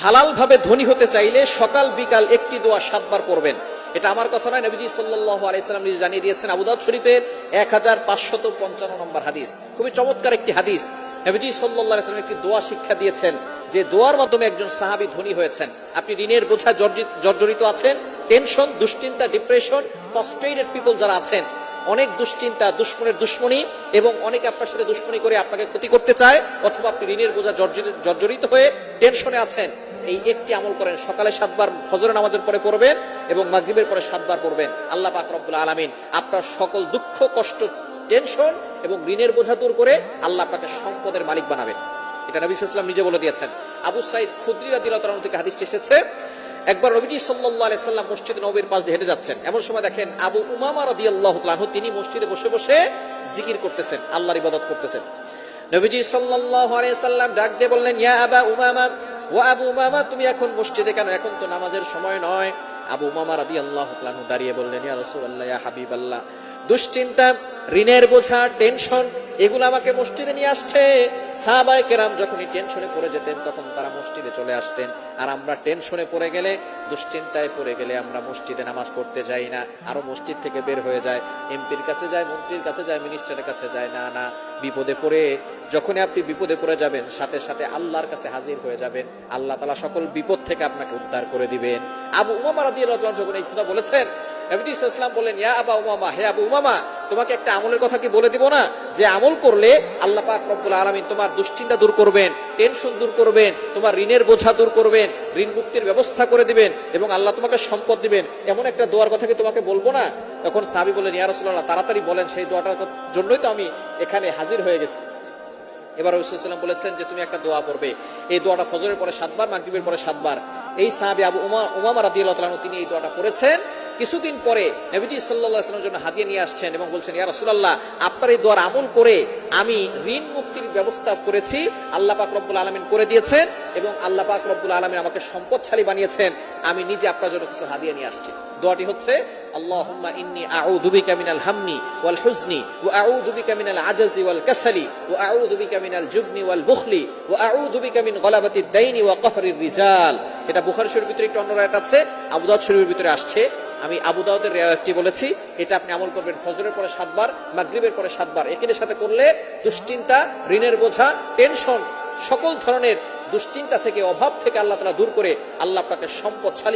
হালাল ভাবে ধনী হতে চাইলে সকাল বিকাল একটি দোয়া 7 বার পড়বেন। এটা আমার কথা নয়, নবীজি সাল্লাল্লাহু আলাইহি সাল্লাম নিজে জানিয়ে দিয়েছেন। আবু দাউদ শরীফের 1555 নম্বর হাদিস, খুবই চমৎকার একটি হাদিস। নবীজি সাল্লাল্লাহু আলাইহি সাল্লাম একটি দোয়া শিক্ষা দিয়েছেন, যে দোয়ার মাধ্যমে একজন সাহাবী ধনী হয়েছেন। আপনি ঋণের বোঝা জর্জরিত আছেন, টেনশন, দুশ্চিন্তা, ডিপ্রেশন, ফ্রাস্ট্রেটেড পিপল যারা আছেন, অনেক দুশ্চিন্তা, দুশ্মনের দুশ্মনী, এবং অনেকে আপনার সাথে দুশ্মনী করে আপনাকে ক্ষতি করতে চায়, অথবা আপনি ঋণের বোঝা জর্জরিত হয়ে টেনশনে আছেন, এই একটি আমল করেন। সকালে 7 বার ফজরের নামাজের পরে পড়বেন এবং মাগরিবের পরে 7 বার পড়বেন। আল্লাহ পাক রব্বুল আলামিন আপনার সকল দুঃখ, কষ্ট, টেনশন এবং ঋণের বোঝা দূর করে আল্লাহ আপনাকে সম্পদের মালিক বানাবেন। এটা নবী সাল্লাল্লাহু আলাইহি ওয়াসাল্লাম নিজে বলে দিয়েছেন। আবু সাঈদ খুদরি রাদিয়াল্লাহু তাআলা থেকে হাদিসটি এসেছে, একবার নবীজি সাল্লাল্লাহু আলাইহি সাল্লাম মসজিদ নববীর পাশ দিয়ে হেঁটে যাচ্ছেন। এমন সময় দেখেন আবু উমামা রাদিয়াল্লাহু তাআলা আনহু তিনি মসজিদে বসে বসে জিকির করতেছেন, আল্লাহর ইবাদত করতেছেন। নবীজি সাল্লাল্লাহু আলাইহি সাল্লাম ডাক দিয়ে বললেন, ইয়া আবা উমামা, ও আবু উমামা, তুমি এখন মসজিদে কেন? এখন তো নামাজের সময় নয়। আবু উমামা রাদিয়াল্লাহু তাআলা আনহু দাঁড়িয়ে বললেন, ইয়া রাসূলুল্লাহ, ইয়া হাবিবাল্লাহ, দুশ্চিন্তা, ঋণের বোঝা, টেনশন, এগুলো আমাকে মসজিদে নিয়ে আসছে। সাহাবায়ে কেরাম যখনই টেনশনে পড়ে যেতেন তখন তারা মসজিদে চলে আসতেন, আর আমরা টেনশনে পড়ে গেলে, দুশ্চিন্তায় পড়ে গেলে আমরা মসজিদে নামাজ পড়তে যাই না, আরো মসজিদ থেকে বের হয়ে যায়, এমপির কাছে যায়, মন্ত্রীর কাছে যায়, মিনিস্টারের কাছে যায়। না না, বিপদে পড়ে, যখনই আপনি বিপদে পড়ে যাবেন সাথে সাথে আল্লাহর কাছে হাজির হয়ে যাবেন, আল্লাহ তাআলা সকল বিপদ থেকে আপনাকে উদ্ধার করে দিবেন। আবু উমামা রাদিয়াল্লাহু তাআলা যখন এই কথা বলেছেন, নবী সাল্লাল্লাহু আলাইহি ওয়াসাল্লাম বললেন, ইয়া আবা উমামা, হে আবু উমামা, তোমাকে একটা আমলের কথা কি বলে দিব না, যে আমল করলে আল্লাহ পাক রব্বুল আলামিন তোমার দুশ্চিন্তা দূর করবেন, টেনশন দূর করবেন, তোমার ঋণের বোঝা দূর করবেন, ঋণ মুক্তির ব্যবস্থা করে দিবেন, এবং আল্লাহ তোমাকে সম্পদ দিবেন, এমন একটা দোয়ার কথা কি তোমাকে বলবো না? তখন সাহাবী বললেন, ইয়া রাসূলুল্লাহ, তাড়াতাড়ি বলেন, সেই দোয়াটার জন্যই তো আমি এখানে হাজির হয়ে গেছি। এবার রাসূল সাল্লাল্লাহু আলাইহি ওয়াসাল্লাম বলেছেন যে তুমি একটা দোয়া পড়বে, এই দোয়াটা ফজরের পরে 7 বার, মাগরিবের পরে 7 বার। এই সাহাবী আবু উমামা রাদিয়াল্লাহু তাআলা তিনি এই দোয়াটা পড়েছেন। কিছুদিন পরে নবীজি সাল্লাল্লাহু আলাইহি ওয়াসাল্লামের জন্য হাদিয়া নিয়ে আসছেন এবং বলছেন, ইয়া রাসূলুল্লাহ, আপনার এই দোয়ার আমল করে আমি ঋণ মুক্তির ব্যবস্থা করেছি, আল্লাহ পাক রব্বুল আলামিন করে দিয়েছেন, এবং আল্লাহ পাক রব্বুল আলামিন আমাকে সম্পদশালী বানিয়েছেন, আমি নিজে আপনার জন্য কিছু হাদিয়া নিয়ে আসছি। দোয়াটি হচ্ছে, আল্লাহুম্মা ইন্নী আউযু বিকা মিনাল হাম্মি ওয়াল হুজনি ওয়া আউযু বিকা মিনাল আজজি ওয়াল কাসালি ওয়া আউযু বিকা মিনাল জুবনি ওয়াল বুখলি ওয়া আউযু বিকা মিন গলাবাতিদ দাইনি ওয়া কাহরির রিজাল। এটা বুখারী শরীফের ভিতরে একটু অন্য রায়াত আছে, আবু দাউদ শরীফের ভিতরে আসছে। আমি আবু দাউদের রিওয়ায়াতটি বলেছি। এটা আপনি আমল করবেন ফজরের পরে 7 বার, মাগরিবের পরে 7 বার। একই সাথে করলে দুশ্চিন্তা, ঋণের বোঝা, টেনশন, সকল ধরনের দুশ্চিন্তা থেকে, অভাব থেকে আল্লাহ তাআলা দূর করে আল্লাহ আপনাকে সম্পদশালী